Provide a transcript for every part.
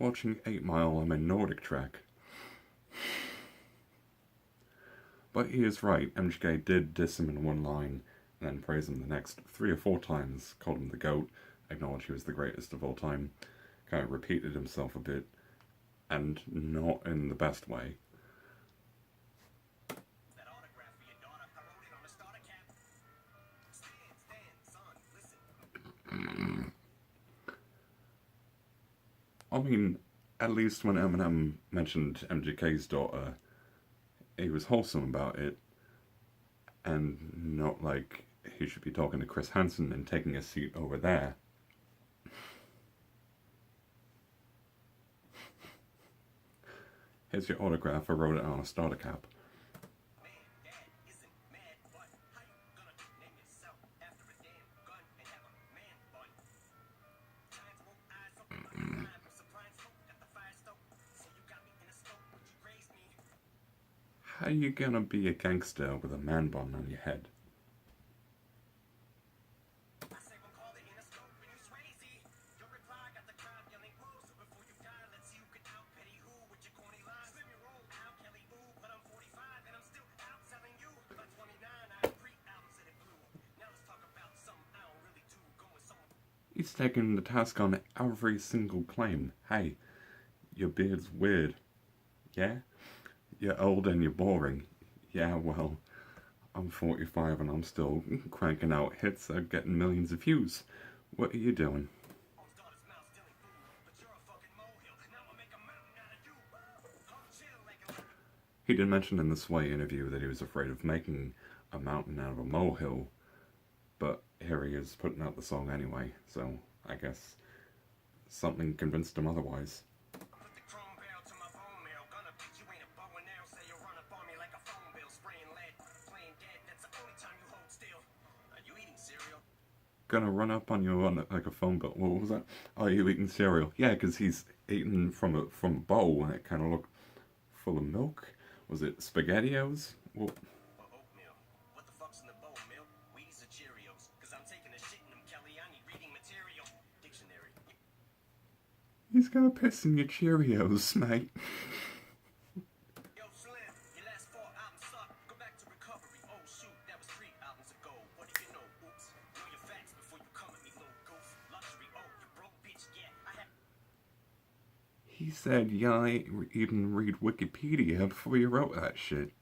watching 8 Mile, I'm in Nordic Trek. But he is right, MGK did diss him in one line, and then praise him the next 3 or 4 times, called him the GOAT, acknowledged he was the greatest of all time, kind of repeated himself a bit, and not in the best way. I mean, at least when Eminem mentioned MGK's daughter, he was wholesome about it, and not like he should be talking to Chris Hansen and taking a seat over there. Here's your autograph, I wrote it on a starter cap. How you gonna be a gangster with a man bun on your head? He's taking the task on every single claim. Hey, your beard's weird. Yeah? You're old and you're boring. Yeah, well, I'm 45 and I'm still cranking out hits that are getting millions of views. What are you doing? He did mention in the Sway interview that he was afraid of making a mountain out of a molehill, but here he is putting out the song anyway, so I guess something convinced him otherwise. Gonna run up on you on like a phone bill. What was that? Oh, you eating cereal? Yeah, because he's eating from a bowl and it kind of looked full of milk. Was it SpaghettiOs? Well, what the fuck's in the bowl, Milk? Wheaties or Cheerios? Because I'm taking a shit in them, Kelly. I need reading material. Dictionary. He's gonna piss in your Cheerios, mate. Yo, Slim, your last 4 albums suck. Go back to recovery. Oh, shoot, that was 3 albums ago. What do you know? Oops. Know your facts before you come at me, little goof. Luxury, oh, you broke bitch, yeah. He said, yeah, I even read Wikipedia before you wrote that shit.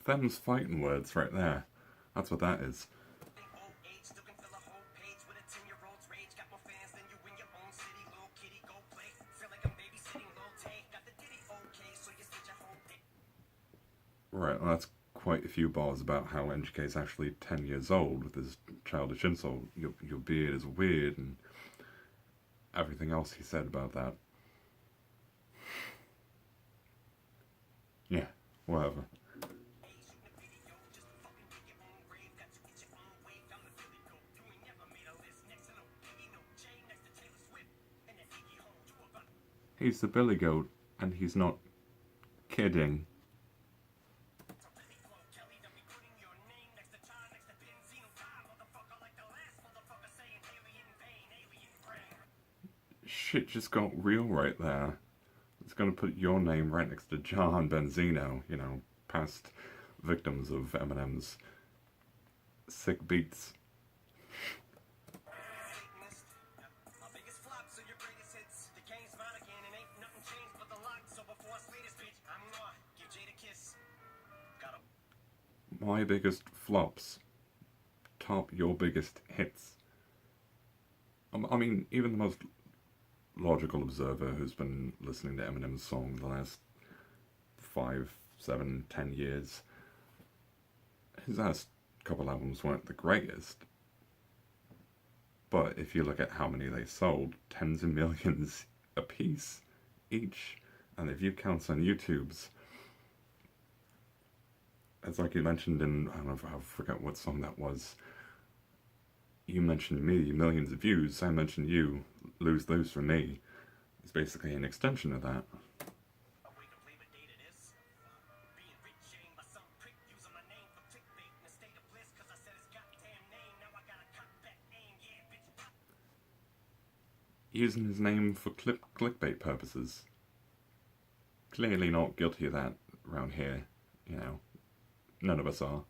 Them's fighting words right there. That's what that is. Right, well, that's quite a few bars about how NGK is actually 10 years old with his childish insult. Your beard is weird and everything else he said about that. Yeah, whatever. He's the Billy Goat, and he's not kidding. Shit just got real right there. It's gonna put your name right next to John Benzino, you know, past victims of Eminem's sick beats. My biggest flops top your biggest hits. I mean, even the most logical observer who's been listening to Eminem's song the last 5, 7, 10 years, his last couple albums weren't the greatest. But if you look at how many they sold, tens of millions a piece, each, and the view counts on YouTube's, it's like you mentioned in, I don't know, I forget what song that was. You mentioned me, millions of views. I mentioned you, lose for me. It's basically an extension of that. using his name for clickbait purposes. Clearly not guilty of that around here, you know. None of us are.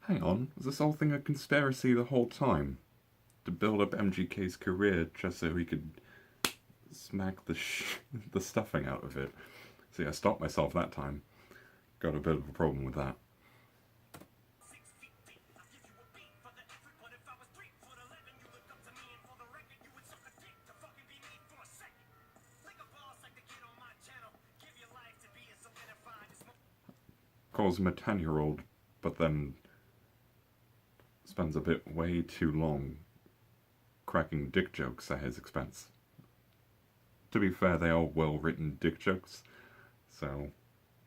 Hang on, was this whole thing a conspiracy the whole time? To build up MGK's career just so he could smack the stuffing out of it. See, I stopped myself that time. Got a bit of a problem with that. Calls him a 10-year-old, but then spends a bit way too long cracking dick jokes at his expense. To be fair, they are well-written dick jokes, so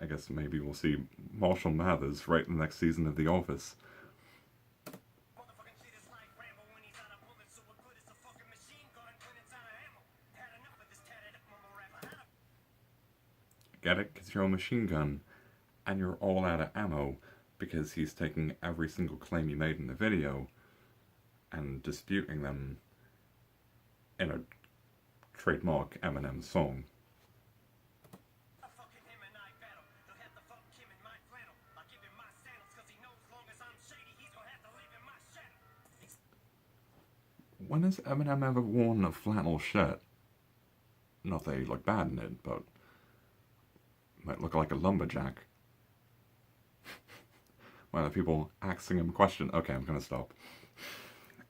I guess maybe we'll see Marshall Mathers write the next season of The Office. Get it? Because you're a machine gun, and you're all out of ammo, because he's taking every single claim he made in the video and disputing them in a trademark Eminem song. When has Eminem ever worn a flannel shirt? Not that he looked bad in it, but might look like a lumberjack. Why are people asking him questions? Okay, I'm gonna stop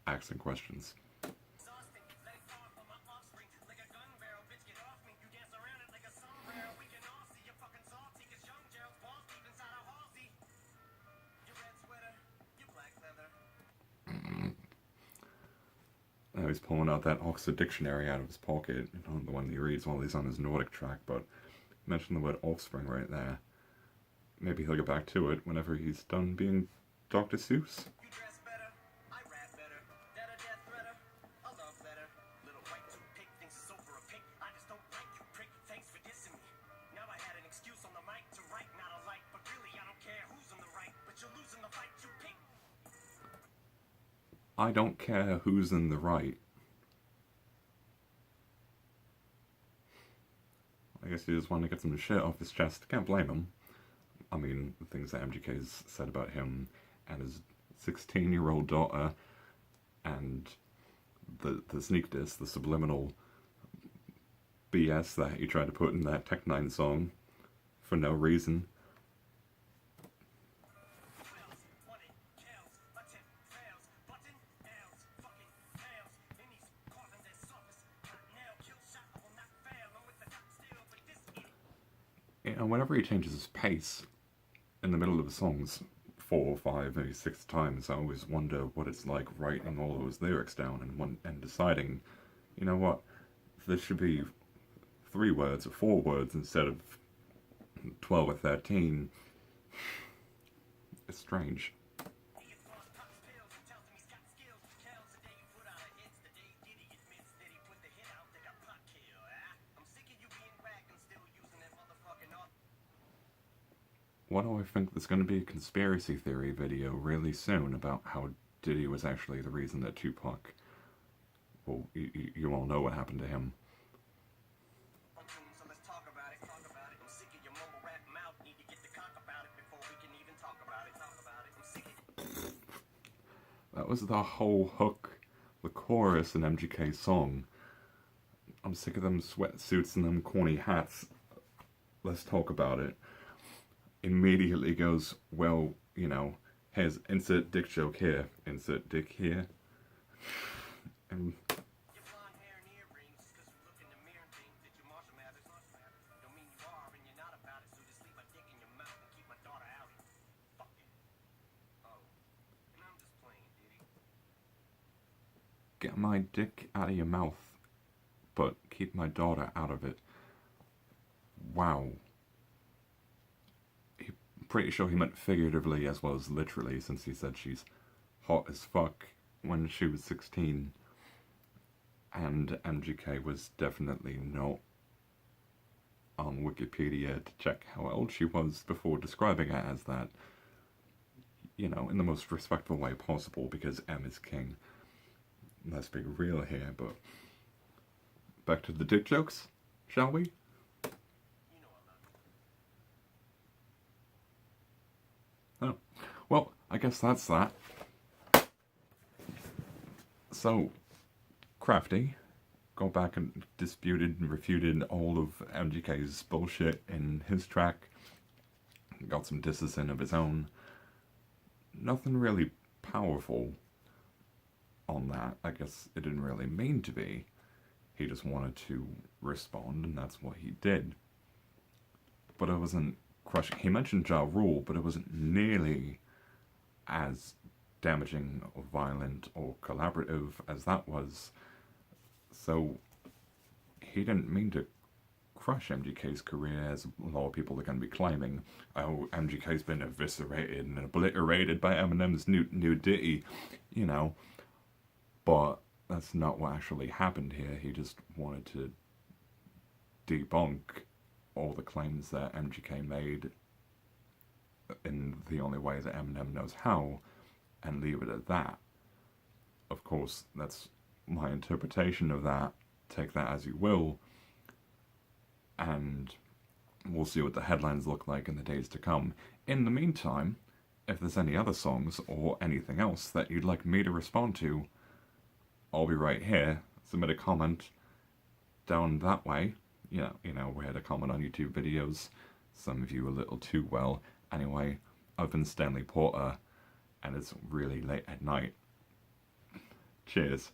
asking questions. Now he's pulling out that Oxford Dictionary out of his pocket, you know, the one he reads while he's on his Nordic track, but mention the word offspring right there. Maybe he'll get back to it whenever he's done being Dr. Seuss. I don't care who's in the right. I guess he just wanted to get some shit off his chest. Can't blame him. I mean, the things that MGK's said about him and his 16-year-old daughter, and the sneak diss, the subliminal BS that he tried to put in that Tech 9 song for no reason. You know, whenever he changes his pace in the middle of the songs 4, 5, maybe 6 times, I always wonder what it's like writing all those lyrics down and deciding, you know what, this should be 3 words or 4 words instead of 12 or 13. It's strange. What do I think? There's going to be a conspiracy theory video really soon about how Diddy was actually the reason that Tupac, well, you all know what happened to him. That was the whole hook, the chorus in MGK's song. I'm sick of them sweatsuits and them corny hats. Let's talk about it. Immediately goes, well, you know, here's insert dick joke here, insert dick here. And get my dick out of your mouth, but keep my daughter out of it. Wow. Pretty sure he meant figuratively as well as literally, since he said she's hot as fuck when she was 16, and MGK was definitely not on Wikipedia to check how old she was before describing it as that, you know, in the most respectful way possible, because M is king. Let's be real here, but back to the dick jokes, shall we? Oh, well, I guess that's that. So, Crafty got back and disputed and refuted all of MGK's bullshit in his track, got some disses in of his own. Nothing really powerful on that. I guess it didn't really mean to be. He just wanted to respond, and that's what he did. But it wasn't crushing. He mentioned Ja Rule, but it wasn't nearly as damaging or violent or collaborative as that was. So he didn't mean to crush MGK's career, as a lot of people are going to be claiming. Oh, MGK's been eviscerated and obliterated by Eminem's new ditty, you know. But that's not what actually happened here. He just wanted to debunk all the claims that MGK made in the only way that Eminem knows how, and leave it at that. Of course, that's my interpretation of that. Take that as you will, and we'll see what the headlines look like in the days to come. In the meantime, if there's any other songs or anything else that you'd like me to respond to, I'll be right here. Submit a comment down that way. You know where to comment on YouTube videos. Some of you a little too well. Anyway, I've been Stanley Porter, and it's really late at night. Cheers.